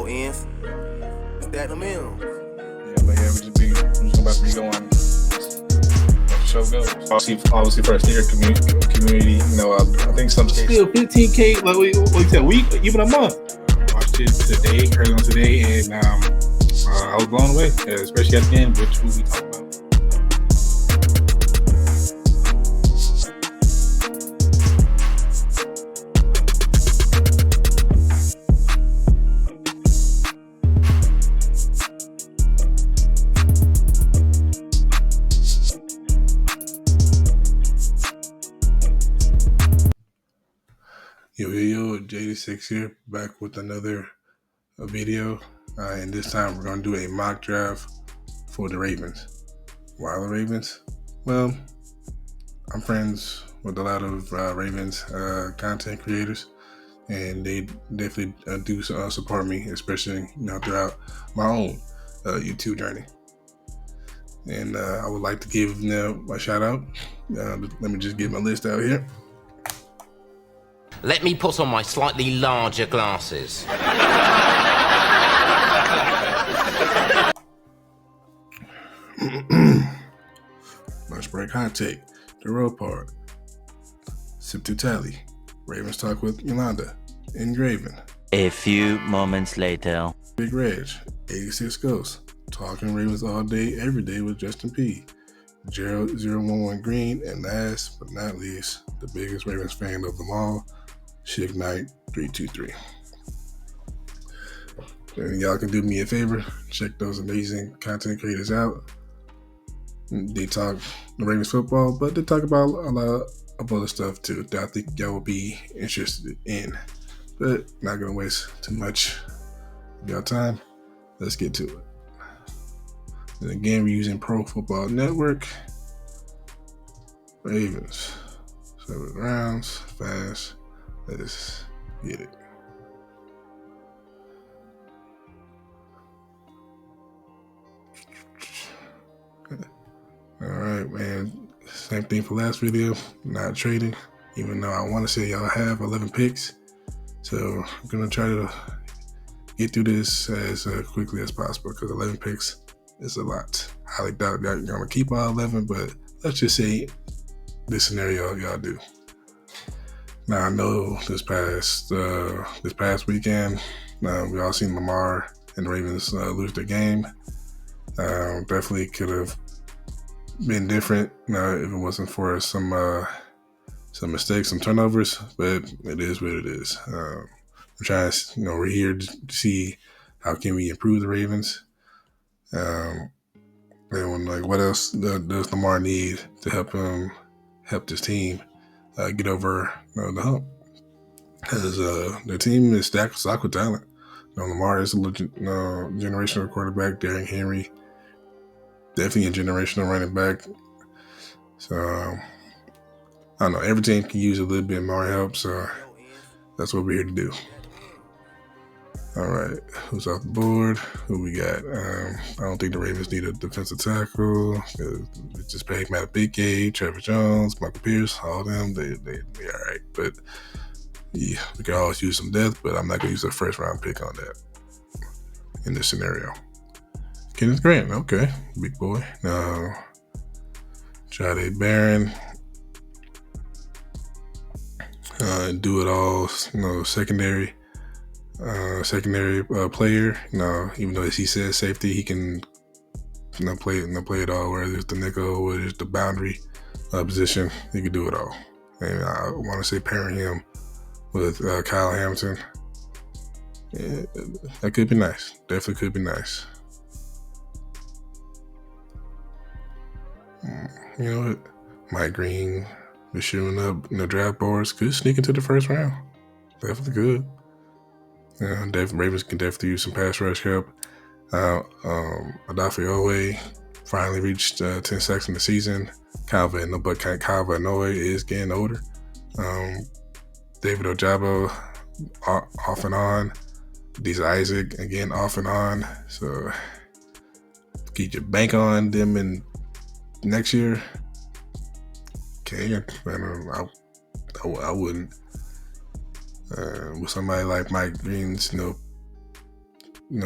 ends. Stack them in. But yeah, we just about to be going. The show goes. Obviously for a theater community, you know, I think some states still 15K, like we said, a week, even a month. Watched it today, early on today, and I was blown away, especially at the end, which we talk about. Yo, JD6 here, back with another video, and this time we're going to do a mock draft for the Ravens. Why the Ravens? Well, I'm friends with a lot of Ravens content creators, and they definitely do support me, especially throughout my own YouTube journey. And I would like to give them a shout out. Let me just get my list out here. Let me put on my slightly larger glasses. Lunch break hot take. The road part. Sip to tally. Ravens talk with Yolanda. Engraven. A few moments later. Big Reg. 86 Ghosts. Talking Ravens all day, every day with Justin P. Gerald 011 Green. And last but not least, the biggest Ravens fan of them all, Shig Knight 323. And y'all can do me a favor, check those amazing content creators out. They talk the Ravens football, but they talk about a lot of other stuff too that I think y'all will be interested in. But not gonna waste too much of y'all time. Let's get to it. And again, we're using Pro Football Network. Ravens. 7 rounds, fast. Let's get it. All right, man. Same thing for last video. Not trading, even though I want to say y'all have 11 picks. So I'm gonna try to get through this as quickly as possible because 11 picks is a lot. I highly doubt that you're gonna keep all 11, but let's just say this scenario y'all do. Now I know this past weekend, we all seen Lamar and the Ravens lose their game. Definitely could have been different if it wasn't for some mistakes, some turnovers. But it is what it is. I'm trying to, we're here to see how can we improve the Ravens. And what else does Lamar need to help this team get over the hump? Because their team is stacked with talent. Lamar is a generational quarterback. Derrick Henry, definitely a generational running back. So I don't know. Every team can use a little bit more help. So that's what we're here to do. All right, who's off the board? Who we got? I don't think the Ravens need a defensive tackle. We just paid Matt Bigay, Trevor Jones, Michael Pierce, all of them. They all right. But yeah, we can always use some depth, but I'm not going to use a first round pick on that in this scenario. Kenneth Grant, okay, big boy. Jade Barron, do it all, secondary player. Even though he says safety, he can play it all. Whether it's the nickel, whether it's the boundary position, he can do it all. And I want to say pairing him with Kyle Hamilton, yeah, that could be nice. Definitely could be nice. You know what? Mike Green is shooting up in the draft boards. Could sneak into the first round. Definitely could. Ravens can definitely use some pass rush help. Adafe Owe finally reached 10 sacks in the season. Kyle Van Noy is getting older. David Ojabo off and on. These Isaac again off and on. So keep your bank on them in next year. Okay, I wouldn't. With somebody like Mike Green's,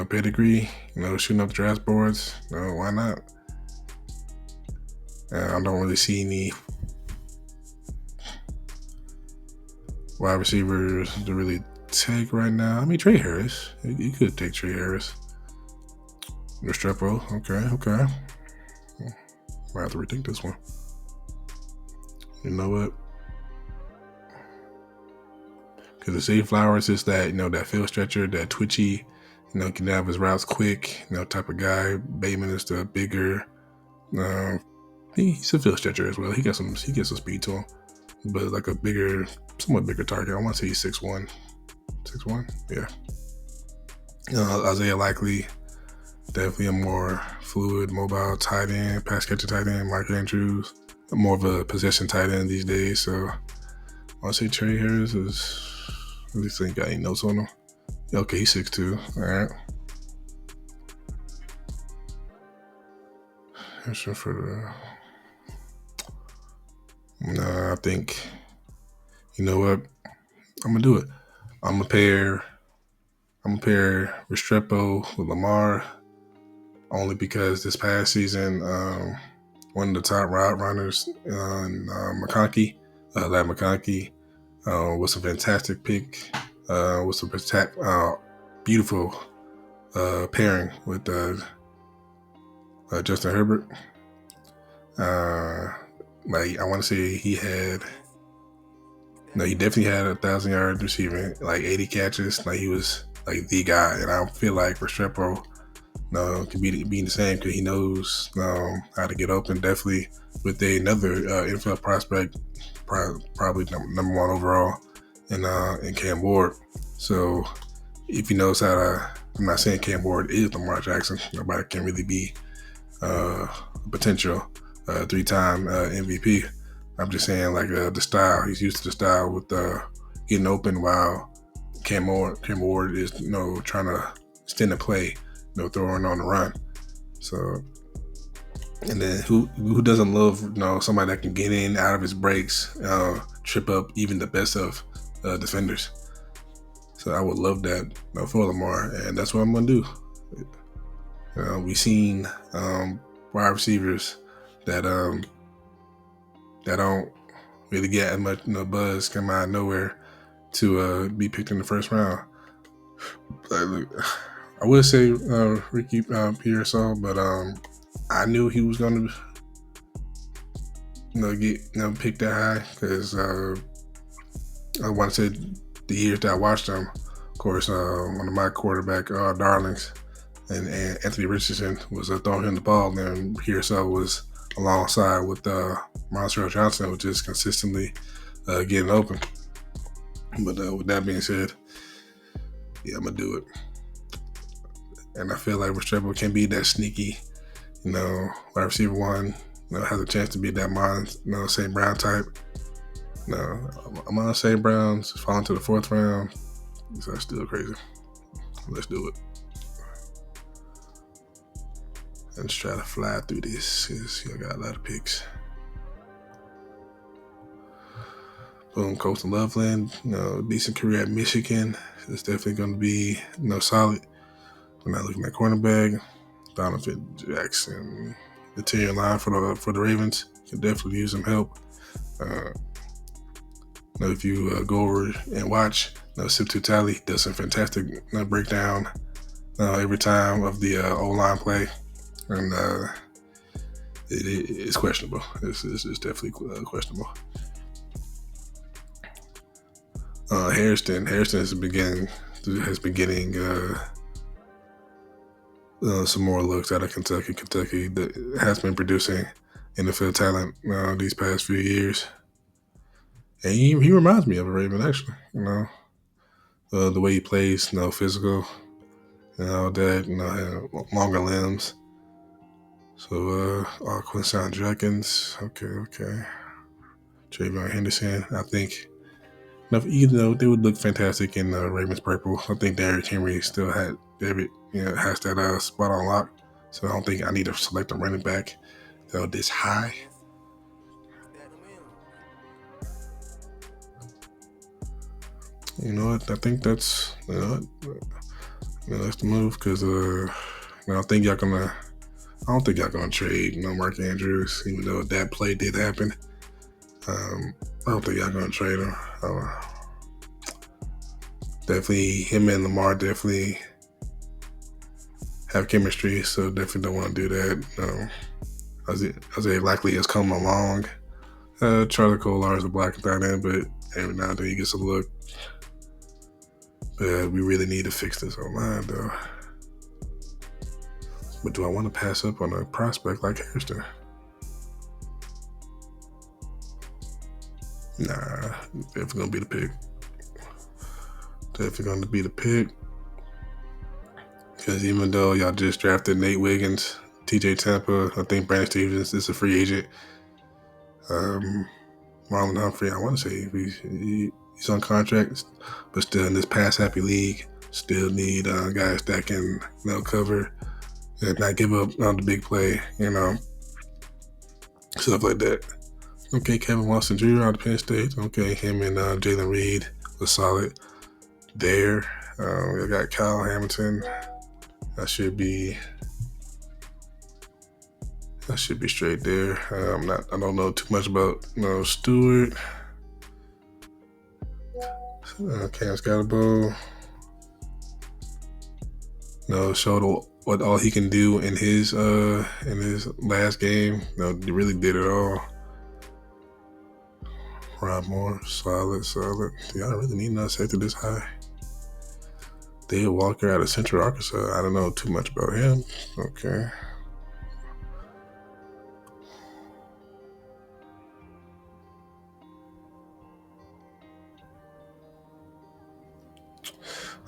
pedigree, shooting up draft boards. Why not? I don't really see any wide receivers to really take right now. I mean, Trey Harris. You could take Trey Harris. Restrepo. Okay. Might have to rethink this one. You know what? Because the Zay Flowers is that, that field stretcher, that twitchy, can have his routes quick, type of guy. Bateman is the bigger. He's a field stretcher as well. He gets some speed to him, but like a somewhat bigger target. I want to say he's 6'1". 6'1", yeah. Isaiah Likely, definitely a more fluid, mobile tight end, pass catcher tight end. Mark Andrews, more of a possession tight end these days. So I want to say Trey Harris is. At least I ain't got any notes on him. Okay, he's 6'2". All right. I think, you know what? I'm gonna do it. I'm gonna pair Restrepo with Lamar, only because this past season, one of the top route runners, McConkey, Lad McConkey, was a fantastic pick. Was a beautiful pairing with Justin Herbert. I want to say he definitely had 1,000 yards receiving, like 80 catches. Like he was like the guy, and I feel like Restrepo, can be the same because he knows how to get open. Definitely with another NFL prospect, probably number one overall, in Cam Ward. So if he knows how to, I'm not saying Cam Ward is Lamar Jackson. Nobody can really be potential 3-time MVP. I'm just saying like the style. He's used to the style with getting open, while Cam Ward is trying to extend the play, throwing on the run. So, and then who doesn't love somebody that can get in out of his breaks, trip up even the best of defenders. So I would love that for Lamar, and that's what I'm gonna do. We've seen wide receivers that don't really get as much buzz come out of nowhere to be picked in the first round. I would say Ricky Pearsall, but I knew he was going to get picked that high because I want to say the years that I watched him, of course, one of my quarterback darlings and Anthony Richardson was throwing him the ball, and Pearsall was alongside with Montrell Johnson, which is consistently getting open. But with that being said, yeah, I'm gonna do it. And I feel like Restrepo can be that sneaky, wide receiver one, has a chance to be that St. Brown type. I'm on St. Brown's falling to the 4th round. So that's still crazy. Let's do it. Let's try to fly through this because I got a lot of picks. Boom, Colston Loveland, decent career at Michigan. It's definitely going to be solid. We're not looking at cornerback. Donovan Jackson, interior line for the Ravens. Can definitely use some help. If you go over and watch, Sip Tutali does some fantastic breakdown every time of the O-line play. And it's questionable. It's definitely questionable. Harrison has been getting some more looks out of Kentucky. Kentucky that has been producing NFL talent these past few years, and he reminds me of a Raven actually. The way he plays, physical, and all that. Longer limbs. So, Quincy Jenkins, okay. Travion Henderson, I think. Even though they would look fantastic in Ravens purple, I think Derrick Henry still has that spot on lock. So I don't think I need to select a running back this high. You know what? I think that's That's the move because I don't think y'all gonna trade Mark Andrews, even though that play did happen. I don't think y'all gonna trade him. Definitely, him and Lamar definitely have chemistry, so definitely don't want to do that. Isaiah likely has come along. Charlie Kolar is a block and tight end, but every now and then he gets a look. But we really need to fix this online, though. But do I want to pass up on a prospect like Hairston? Nah, definitely gonna be the pick. Definitely gonna be the pick. Because even though y'all just drafted Nate Wiggins, TJ Tampa, I think Brandon Stevens is a free agent. Marlon Humphrey, I want to say he's on contract, but still in this pass happy league, still need guys that can cover and not give up on the big play, stuff like that. Okay, Kevin Watson Jr. out of Penn State. Okay, him and Jalen Reed was solid there. We got Kyle Hamilton. That should be straight there. I don't know too much about Stewart. Cam Scotabo. Showed what all he can do in his last game. He really did it all. Rob Moore, solid. Yeah, I really need not safety this high. David Walker out of Central Arkansas. I don't know too much about him. Okay.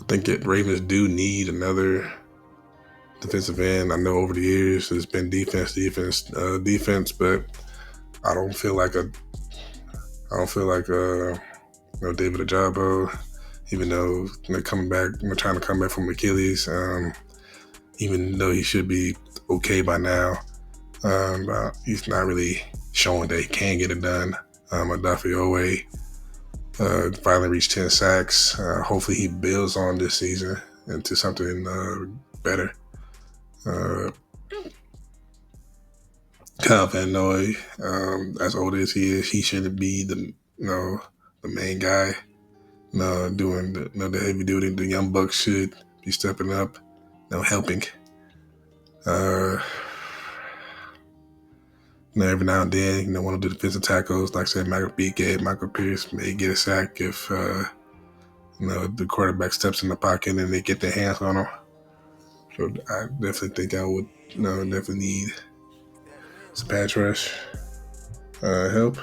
I think that Ravens do need another defensive end. I know over the years it's been defense, but I don't feel like David Ajabo, even though coming back, trying to come back from Achilles, even though he should be okay by now, he's not really showing that he can get it done. Adafe Owe finally reached 10 sacks. Hopefully he builds on this season into something better. Kyle Van Noy, as old as he is, he shouldn't be the main guy. Doing the heavy duty. The young bucks should be stepping up, helping. Every now and then, one of the defensive tackles, like I said, Michael Pierce may get a sack if the quarterback steps in the pocket and they get their hands on him. So I definitely think I would definitely need some pass rush help.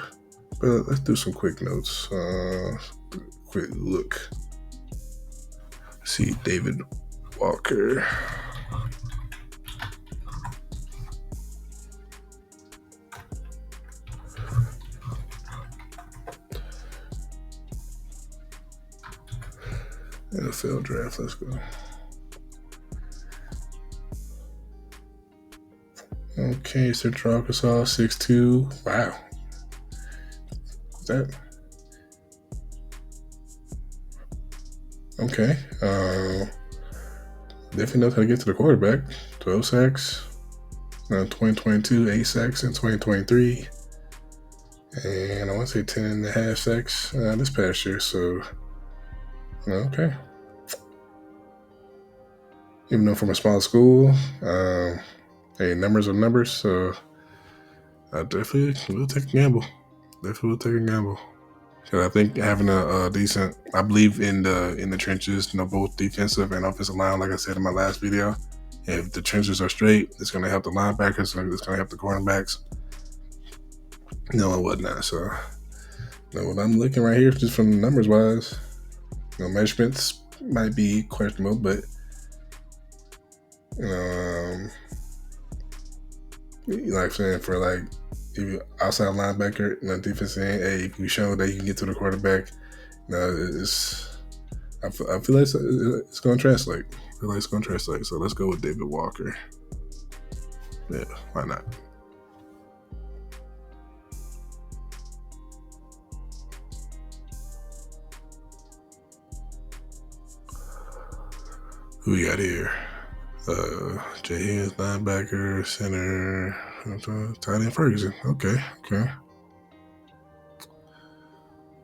But let's do some quick notes. Quick look. See David Walker. NFL draft, let's go. Okay, Central Arkansas, 6'2". Wow. Is that? Okay. Definitely knows how to get to the quarterback. 12 sacks. 2022, 8 sacks in 2023. And I want to say 10 and a half sacks this past year. So, okay. Even though from a small school, hey, numbers are numbers. So, I definitely will take a gamble. Because I think having a decent, I believe in the trenches, both defensive and offensive line. Like I said in my last video, if the trenches are straight, it's going to help the linebackers, it's going to help the cornerbacks, and whatnot. So, what I'm looking right here, just from numbers wise, measurements might be questionable, but like I'm saying, for like, if you outside linebacker, defense end, hey, if you show that you can get to the quarterback, I feel like it's going to translate. So let's go with David Walker. Yeah, why not? Who we got here? Jay Higgins, linebacker, center, tight end Ferguson. Okay.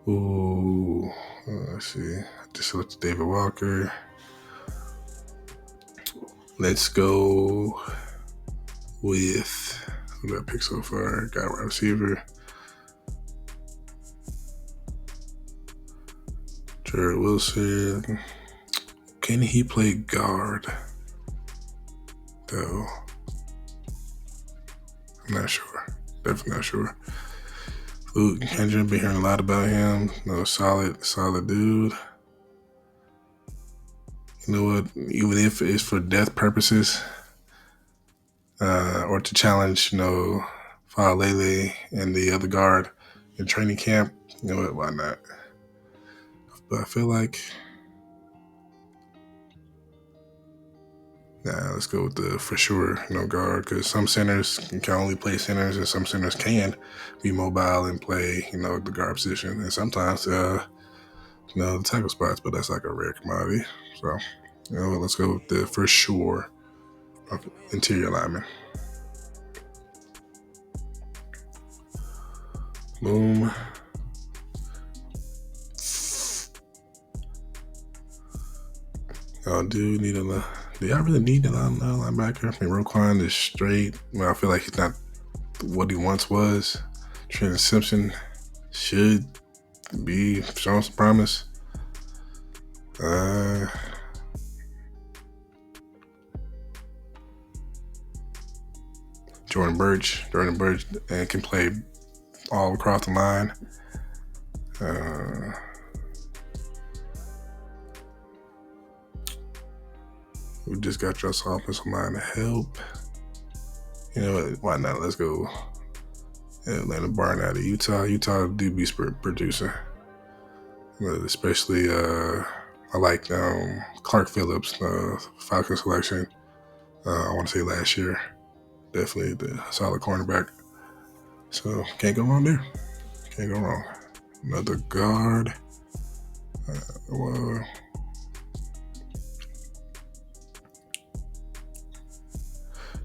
Ooh, let's see. Just selected David Walker. Let's go with who did I pick so far? Got wide receiver. Jared Wilson. Can he play guard? Though. I'm not sure. Definitely not sure. Luke Kendrick, been hearing a lot about him. No, solid dude. You know what? Even if it's for depth purposes, or to challenge, Faalele and the other guard in training camp, you know what? Why not? But I feel like, let's go with the for sure, guard, because some centers can only play centers, and some centers can be mobile and play, the guard position, and sometimes, the tackle spots, but that's like a rare commodity. So, let's go with the for sure interior lineman. Boom. Do y'all really need a linebacker? I mean, Roquan is straight. I feel like he's not what he once was. Trenton Simpson should be showing some promise. Jordan Birch can play all across the line. We just got your offensive line to help. You know what? Why not? Let's go. Atlanta Barn out of Utah. Utah do be producing. But especially, I like Clark Phillips, Falcon selection. I want to say last year. Definitely the solid cornerback. So can't go wrong there. Can't go wrong. Another guard.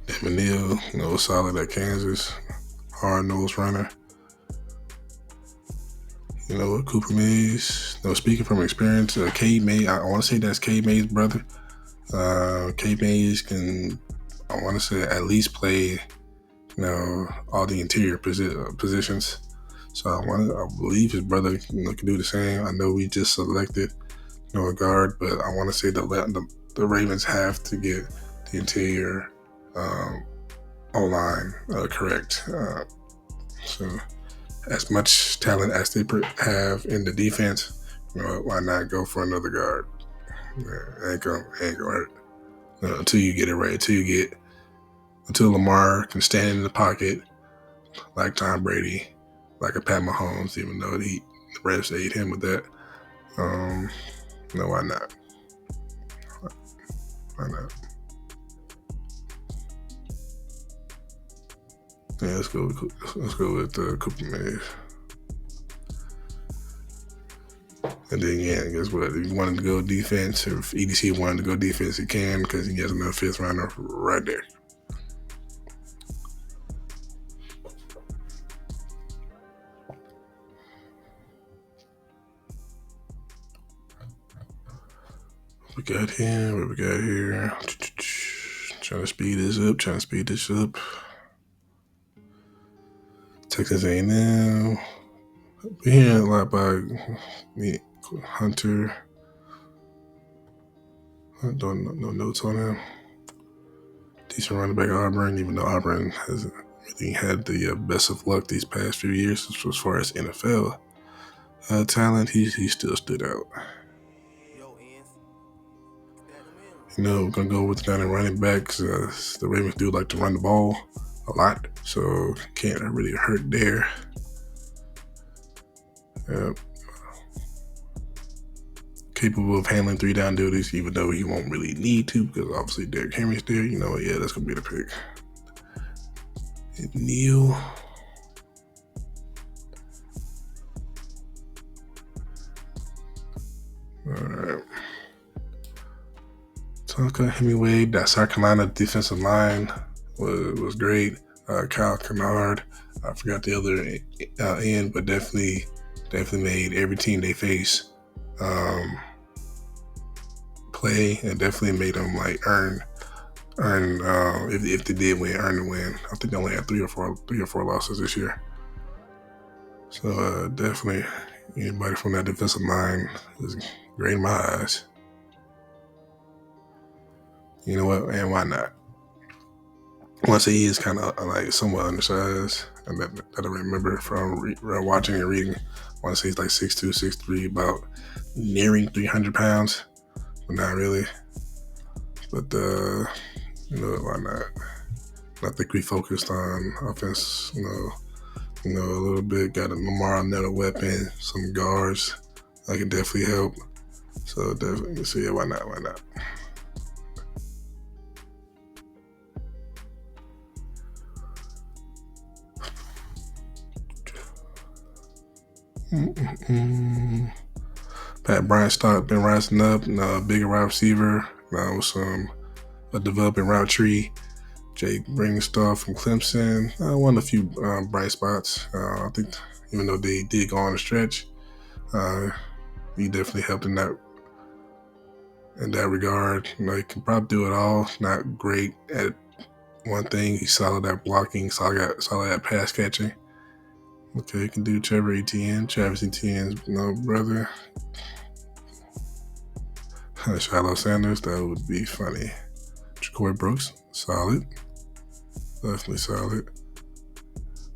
Damon Neal, solid at Kansas. Hard-nosed runner. Cooper Mays. Speaking from experience, Cade Mays, I want to say that's Cade Mays' brother. Cade Mays can, I want to say, at least play, all the interior positions. So I believe his brother can do the same. I know we just selected, a guard, but I want to say the Ravens have to get the interior O-line correct. So as much talent as they have in the defense, why not go for another guard? Ain't gonna hurt until you get it right. Until Lamar can stand in the pocket like Tom Brady, like a Pat Mahomes, even though the refs aid him with that. Why not? Why not? Yeah, let's go with Cooper Mays. And then, guess what? If you wanted to go defense, or if EDC wanted to go defense, he can, because he has another fifth rounder right there. What we got here? Trying to speed this up. Texas A&M. We're hearing a lot about Hunter. I don't know, no notes on him. Decent running back Auburn, even though Auburn hasn't really had the best of luck these past few years as far as NFL talent. He still stood out. We're going to go with the running backs. The Ravens do like to run the ball a lot, so can't really hurt there. Capable of handling 3-down duties, even though he won't really need to, because obviously Derrick Henry's there. That's going to be the pick. And Neal. All right. Okay, Hemingway. That South Carolina defensive line was great. Kyle Kennard. I forgot the other end, but definitely made every team they face play, and definitely made them like earn. If they did win, earn the win. I think they only had three or four losses this year. So definitely, anybody from that defensive line is great in my eyes. You know what? And why not? Once he is kind of like somewhat undersized, and that I remember from watching and reading. I want to say he's like 6'2", 6'3", about nearing 300 pounds, but not really. But why not? I think we focused on offense, a little bit. Got a Lamar another weapon, some guards that can definitely help. So definitely, so yeah, why not? Pat Bryant been rising up, bigger wide receiver, with a developing route tree. Jake Bringstar from Clemson, won a few bright spots. I think even though they did go on a stretch, he definitely helped in that regard. He can probably do it all. Not great at one thing. He's solid at blocking, solid at pass catching. Okay, you can do Travis Etienne's brother. Shiloh Sanders, that would be funny. Ja'Cory Brooks, solid. Definitely solid.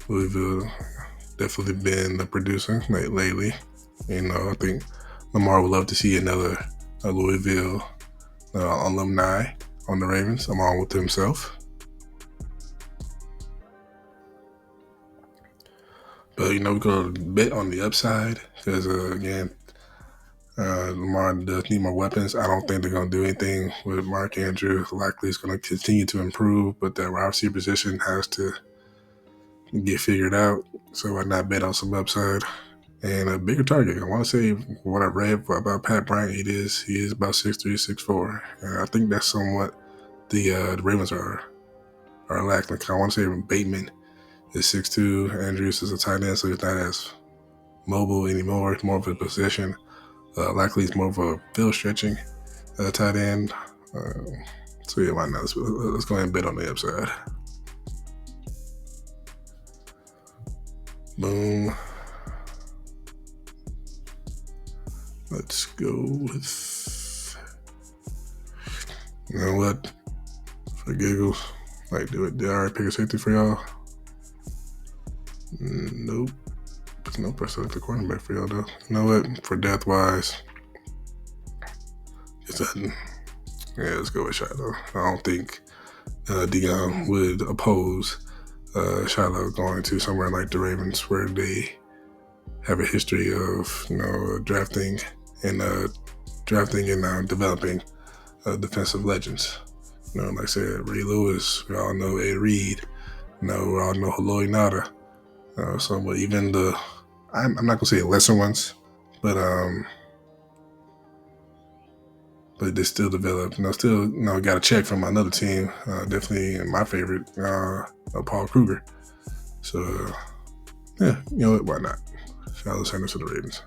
Louisville, definitely been the producer lately. I think Lamar would love to see another Louisville alumni on the Ravens, along with himself. But we're going to bet on the upside because again, Lamar does need more weapons. I don't think they're going to do anything with Mark Andrews. Likely it's going to continue to improve, but that wide receiver position has to get figured out. So why not bet on some upside and a bigger target? I want to say what I read about Pat Bryant. He is about 6'3", 6'4", and I think that's somewhat the Ravens are lacking. I want to say Bateman is 6'2", Andrews is a tight end, so he's not as mobile anymore. It's more of a possession. Likely it's more of a field stretching tight end. So yeah, why not? Let's go ahead and bet on the upside. Boom. Let's go with, you know what? For giggles, do it. Did I already pick a safety for y'all? Nope. There's no press select the cornerback for y'all though. You know what? For depth wise, let's go with Shiloh. I don't think Dion would oppose Shiloh going to somewhere like the Ravens, where they have a history of drafting and developing defensive legends. Like I said, Ray Lewis. We all know Ed Reed. We all know Haloi Nada. But even I'm not gonna say lesser ones, but they still developed. Still got a check from another team. Definitely my favorite, Paul Kruger. So yeah, why not? Shiloh Sanders to the Ravens.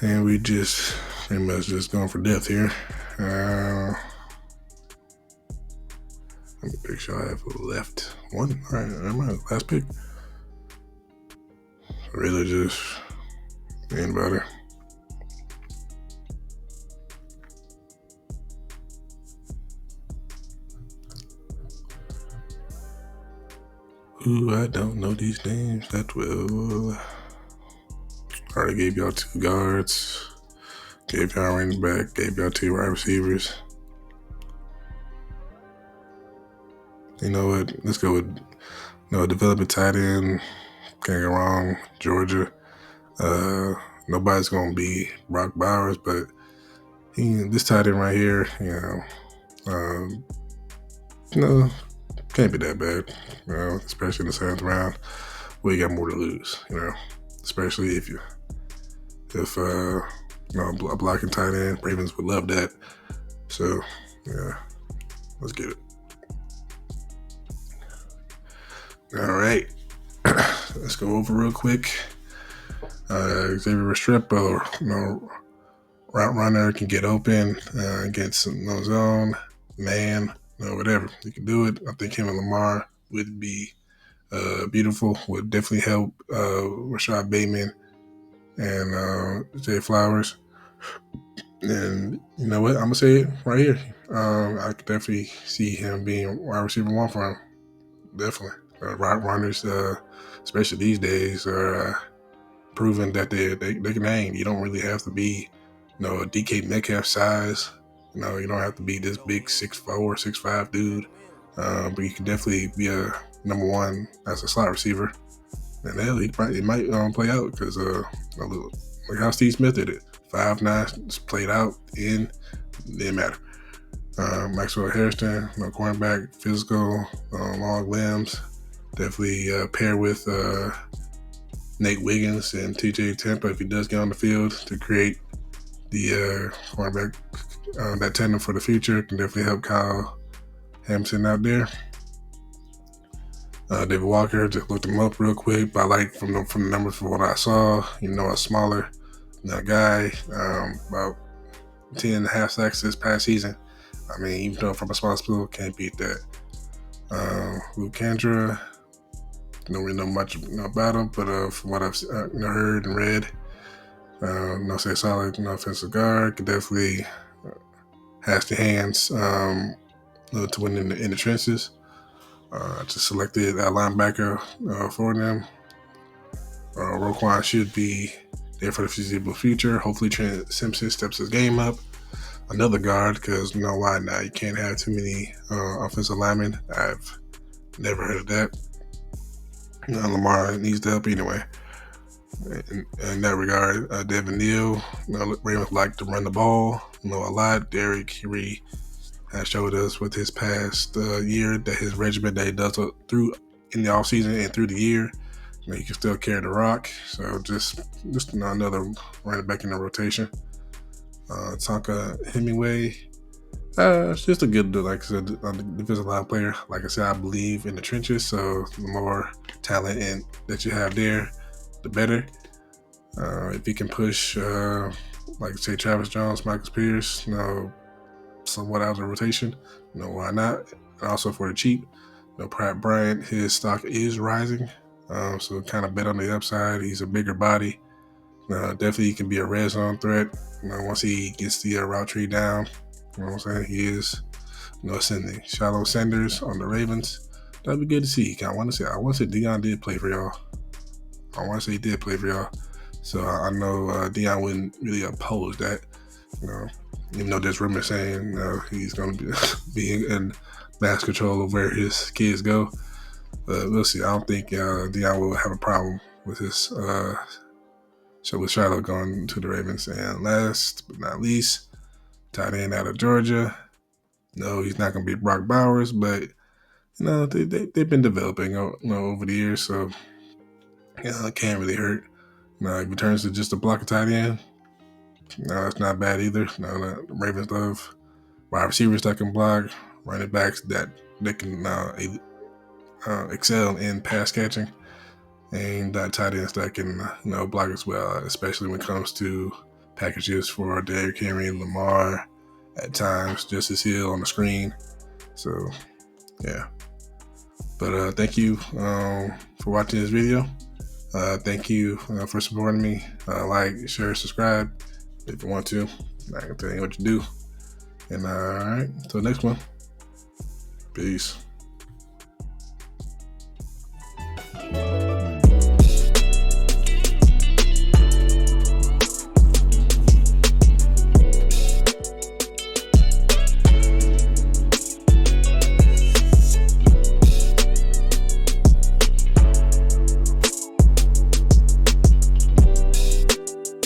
And we just pretty much just going for depth here. Let me make sure I have left one. All right, my last pick. Really just anybody. Ooh, I don't know these names that well. I already gave y'all 2 guards, gave y'all running back, gave y'all 2 wide receivers. You know what? Let's go with development tight end. Can't go wrong. Georgia. Nobody's gonna be Brock Bowers, but this tight end right here, can't be that bad. Especially in the 7th round. We got more to lose. especially if a blocking tight end. Ravens would love that. So yeah, let's get it. All right, let's go over real quick. Xavier Restrepo, route runner, can get open, get some zone, man, whatever. You can do it. I think him and Lamar would be beautiful. Would definitely help Rashad Bateman and Jay Flowers. And you know what? I'm gonna say it right here. I could definitely see him being wide receiver 1 for him. Definitely. Route runners, especially these days, are proving that they can hang. You don't really have to be, a DK Metcalf size. You don't have to be this big 6'4", 6'5" dude. But you can definitely be a number 1 as a slot receiver. And hell, it might play out because look how Steve Smith did it. 5'9", played out in, didn't matter. Maxwell Hairston, cornerback, physical, long limbs. Definitely pair with Nate Wiggins and TJ Tampa if he does get on the field to create the cornerback, that tandem for the future. Can definitely help Kyle Hampton out there. David Walker, just looked him up real quick, but I like from the numbers from what I saw, a smaller guy, about 10.5 sacks this past season. I mean, even though from a small school, can't beat that. Luke Kendra, don't really know much about him, but from what I've heard and read, say solid, offensive guard, could definitely has the hands to win in the trenches. Just selected a linebacker for them. Roquan should be there for the foreseeable future. Hopefully Trent Simpson steps his game up. Another guard, because why not? You can't have too many offensive linemen. I've never heard of that. Lamar needs to help anyway. In that regard, Devin Neal, Ravens like to run the ball, a lot. Derek Henry has showed us with his past year that his regimen that he does through in the offseason and through the year, he can still carry the rock. So just another running back in the rotation. Tonka Hemingway, it's just a good, like I said, defensive line player. Like I said, I believe in the trenches, so the more talent that you have there, the better. If you can push, like say Travis Jones, Michael Pierce, somewhat out of the rotation, why not? And also for the cheap, Pratt Bryant, his stock is rising, so kind of bet on the upside. He's a bigger body. Definitely can be a red zone threat. Once he gets the route tree down, he is, ascending. Shallow Sanders on the Ravens. That'd be good to see. I want to say Deion did play for y'all. So I know Deion wouldn't really oppose that. Even though there's rumors saying he's going to be in mass control of where his kids go. But we'll see. I don't think Deion will have a problem with his with Shiloh going to the Ravens. And last but not least, tight end out of Georgia. No, he's not going to be Brock Bowers, but they've been developing over the years, so it can't really hurt. He returns to just a block of tight end. It's not bad either. The Ravens love wide receivers that can block, running backs that can excel in pass catching, and tight ends that can block as well, especially when it comes to packages for Derrick Henry, Lamar, at times Justice Hill on the screen. So yeah. But thank you for watching this video. Thank you for supporting me. Like, share, subscribe if you want to. I can tell you what to do. And all right, until next one. Peace.